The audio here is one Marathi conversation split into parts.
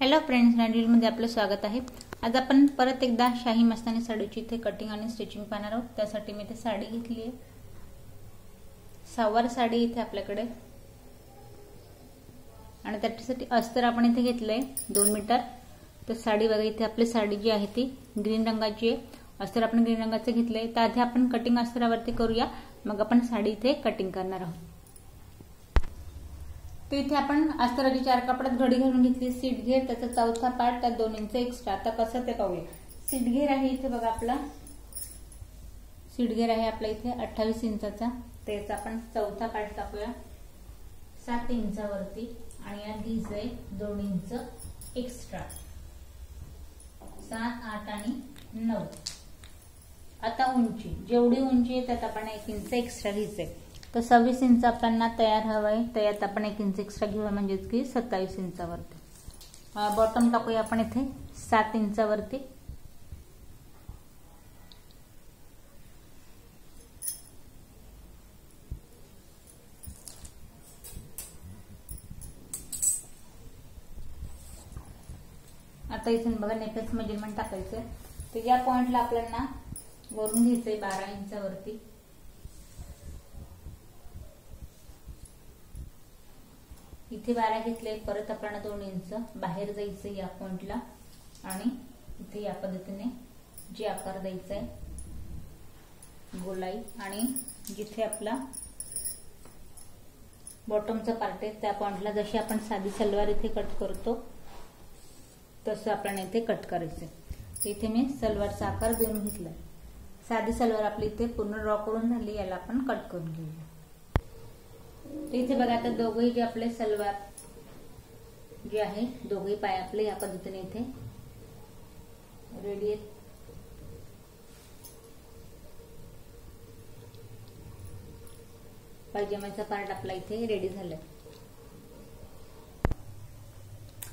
हॅलो फ्रेंड्स, मध्ये आपलं स्वागत आहे। आज आपण परत एकदा शाही मस्तानी साडीची इथे कटिंग आणि स्टिचिंग पाहणार आहोत। त्यासाठी मी इथे साडी घेतली आहे, सहावार साडी इथे आपल्याकडे, आणि त्याच्यासाठी अस्तर आपण इथे घेतलंय 2 मीटर। तर साडी बघा, इथे आपली साडी जी आहे ती ग्रीन रंगाची आहे, अस्तर आपण ग्रीन रंगाचं घेतलंय। तर आधी आपण कटिंग अस्तरावरती करूया, मग आपण साडी इथे कटिंग करणार आहोत। तर इथे आपण अस्तराची 4 कापडात घडी घालून घेतली। सीट घेर त्याचा चौथा पार्ट, त्यात 2 इंच एक्स्ट्रा। आता कसं ते पाहूया। सीट घेर आहे इथे बघा, आपला सीट घेर आहे आपला इथे 28 इंचाचा। त्याचा आपण चौथा पार्ट टाकूया 7 इंचावरती, आणि यात घ्यायचंय 2 इंच एक्स्ट्रा, 7, 8 आणि 9। आता उंची, जेवढी उंची आहे त्यात आपण 1 इंच एक्स्ट्रा घ्यायचंय। तर 26 इंच आपल्याला तयार हवंय, त्यात आपण 1 इंच एक्स्ट्रा घेऊया, म्हणजेच की 27 इंचावरती। बॉटम टाकूया आपण इथे 7 इंचावरती। आता इथून बघा नेकच मेजरमेंट टाकायचं। तर या पॉइंटला आपल्याला वरून घ्यायचंय 12 इंचावरती। इथे 12 घेतले, परत आपल्याला 2 इंच बाहेर जायचं या पॉइंटला, आणि इथे या पद्धतीने जे आकार द्यायचा आहे गोलाई, आणि जिथे आपला बॉटमचा पार्ट आहे त्या पॉइंटला जशी आपण साधी सलवार इथे कट करतो तसं आपण इथे कट करायचं। इथे मी सलवारचा आकार देऊन घेतलाय। साधी सलवार आपली इथे पूर्ण ड्रॉ करून झाली, याला आपण कट करून घेऊया। इथे बघा, आता दोघेही जे आपले सलवार जे आहे, दोघेही पाय आपले या पद्धतीने इथे रेडी आहेत। पायजमाचा पार्ट आपला इथे रेडी झालाय।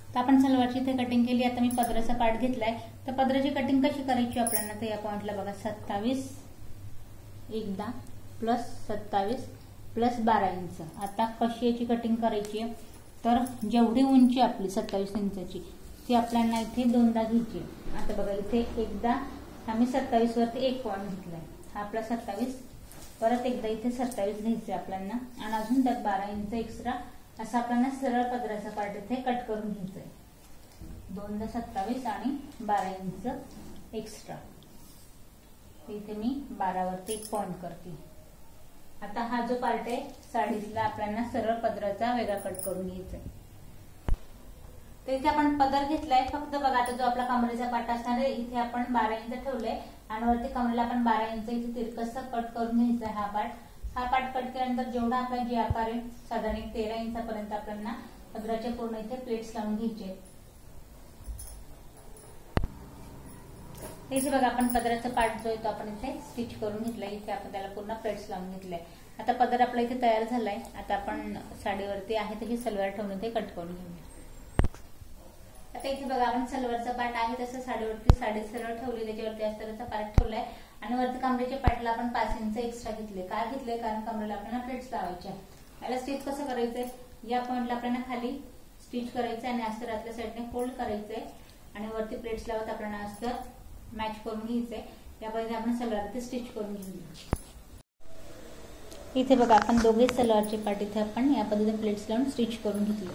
तर आपण सलवारची इथे कटिंग केली। आता मी पदराचा पार्ट घेतलाय। तर पदराची कटिंग कशी करायची आपल्याला, तर या पॉइंटला बघा 27 एकदा प्लस 27 प्लस 12 इंच। आता कशी याची कटिंग करायची, तर जेवढी उंची आपली 27 इंचाची ती आपल्याला इथे दोनदा घ्यायची। आता बघा, इथे एकदा आम्ही 27 वरती 1 पॉइंट घेतलाय, हा आपला 27, परत एकदा इथे 27 घ्यायचे आपल्याला, आणि अजून त्यात 12 इंच एक्स्ट्रा, असं आपल्याला सरळ पदराचा पार्ट इथे कट करून घ्यायचंय। दोनदा 27 आणि 12 इंच एक्स्ट्रा, इथे मी 12 वरती 1 पॉइंट करते। आता हा जो पार्ट आहे साडीतला आपल्याला सरळ पदराचा वेगळा कट करून घ्यायचा आहे। तर इथे आपण पदर घेतलाय, फक्त बघा आता जो आपला कमरेचा पार्ट असणार आहे इथे आपण 12 इंच ठेवलंय, आणि वरती कमरेला आपण 12 इंच इथे तिरकस कट करून घ्यायचा आहे। हा पार्ट कट केल्यानंतर जेवढा आपला जे आकार आहे साधारण 13 इंचापर्यंत आपल्याला पदराच्या पूर्ण इथे प्लेट्स लावून घ्यायचे। इथे बघा, आपण पदराचा पार्ट जो आहे तो आपण इथे स्टिच करून घेतलाय। इथे आपण त्याला पूर्ण प्लेट्स लावून घेतलाय। आता पदर आपला इथे तयार झालाय। आता आपण साडीवरती आहे तशी सलवार ठेवून इथे कट करून घेऊया। आता इथे बघा, आपण सलवारचा पार्ट आहे तसं साडीवरती साडी सरळ ठेवली, त्याच्यावरती अस्तराचा पार्ट ठेवलाय, आणि वरती कमरेच्या पार्टला आपण 5 इंच एक्स्ट्रा घेतले। काय घेतले, कारण कमरेला आपल्याला प्लेट्स लावायच्या। याला स्टिच कसं करायचंय, या पॉइंटला आपल्याला खाली स्टिच करायचंय, आणि अस्तरातल्या साईडने फोल्ड करायचंय, आणि वरती प्लेट्स लावत आपल्याला अस्तर मॅच करून घ्यायचंय। या पद्धतीने आपण सलवार स्टिच करून घेऊया। इथे बघा, आपण दोघे सलवारचे पार्ट इथे आपण या पद्धतीने प्लेट्स लावून स्टिच करून घेतले।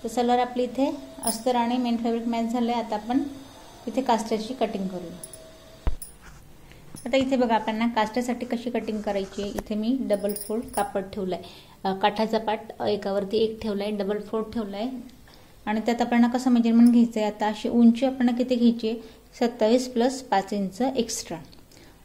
तर सलवार आपली इथे अस्तर आणि मेन फॅब्रिक मॅच झालंय। आता आपण इथे कास्ट्याची कटिंग करूया। आता इथे बघा, आपण कास्ट्यासाठी कशी कटिंग करायची, इथे मी डबल फोल्ड कापड ठेवलाय, काठाचा पार्ट एकावरती 1 ठेवलाय, डबल फोल्ड ठेवलाय, आणि त्यात आपल्याला कसं मेजरमेंट घ्यायचंय। आता अशी उंची आपल्याला किती घ्यायची, 27 प्लस 5 इंच एक्स्ट्रा,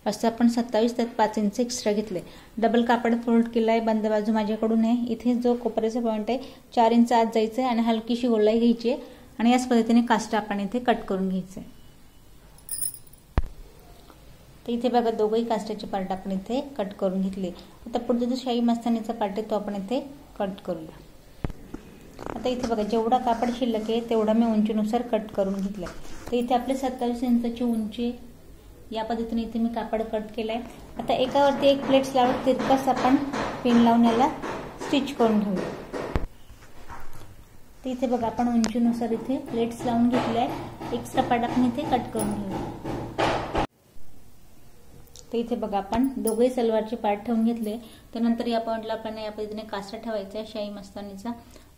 असं आपण 27 त्यात 5 इंच एक्स्ट्रा घेतले। डबल कापड फोल्ड केलाय, बंद बाजू माझ्याकडून आहे। इथे जो कोपऱ्याचा पॉइंट आहे 4 इंच आत जायचंय, आणि हलकीशी गोलाई घ्यायची, आणि याच पद्धतीने कास्ट आपण इथे कट करून घ्यायचंय। तर इथे बघा, दोघंही कास्टाचे पार्ट आपण इथे कट करून घेतले। आता पुढचा जो शाही मस्तानीचा पार्ट आहे तो आपण इथे कट करूया। आता इथे बघा, जेवढा कापड शिल्लक आहे तेवढा मी उंचीनुसार कट करून घेतलाय। तर इथे आपले 27 इंचाची उंची या पद्धतीने इथे मी कापड कट केलाय। आता एकावरती 1 प्लेट्स लावून तिरकस आपण पिन लावून याला स्टिच करून घेऊया। तर इथे बघा आपण उंचीनुसार इथे प्लेट्स लावून घेतल्या आहे. एक्स्ट्रा पार्ट आपण इथे कट करून घेऊ. तर इथे बघा आपण दोघे सलवारचे पार्ट ठेवून घेतले. त्यानंतर या पॉइंटला आपल्याला या पद्धतीने काष्टा ठेवायचा आहे शाई मस्तानीचा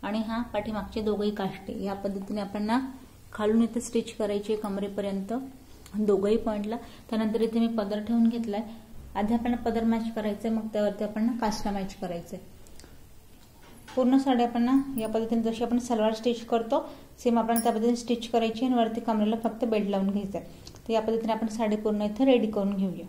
आणि हा पाठीमागचे दोघेही काष्टे या पद्धतीने आपण खालून इथे स्टिच करायचे कमरेपर्यंत दोघेही पॉइंटला. त्यानंतर इथे मी पदर ठेवून घेतलाय. आधी आपल्याला पदर मॅच करायचंय, मग त्यावरती आपण काष्टा मॅच करायचंय. पूर्ण साडी आपण या पद्धतीने जशी आपण सलवार स्टिच करतो सेम आपण त्या पद्धतीने स्टिच करायची आणि वरती कमरेला फक्त बेल्ट लावून घ्यायचा. तर या पद्धतीने आपण साडी पूर्ण इथे रेडी करून घेऊया.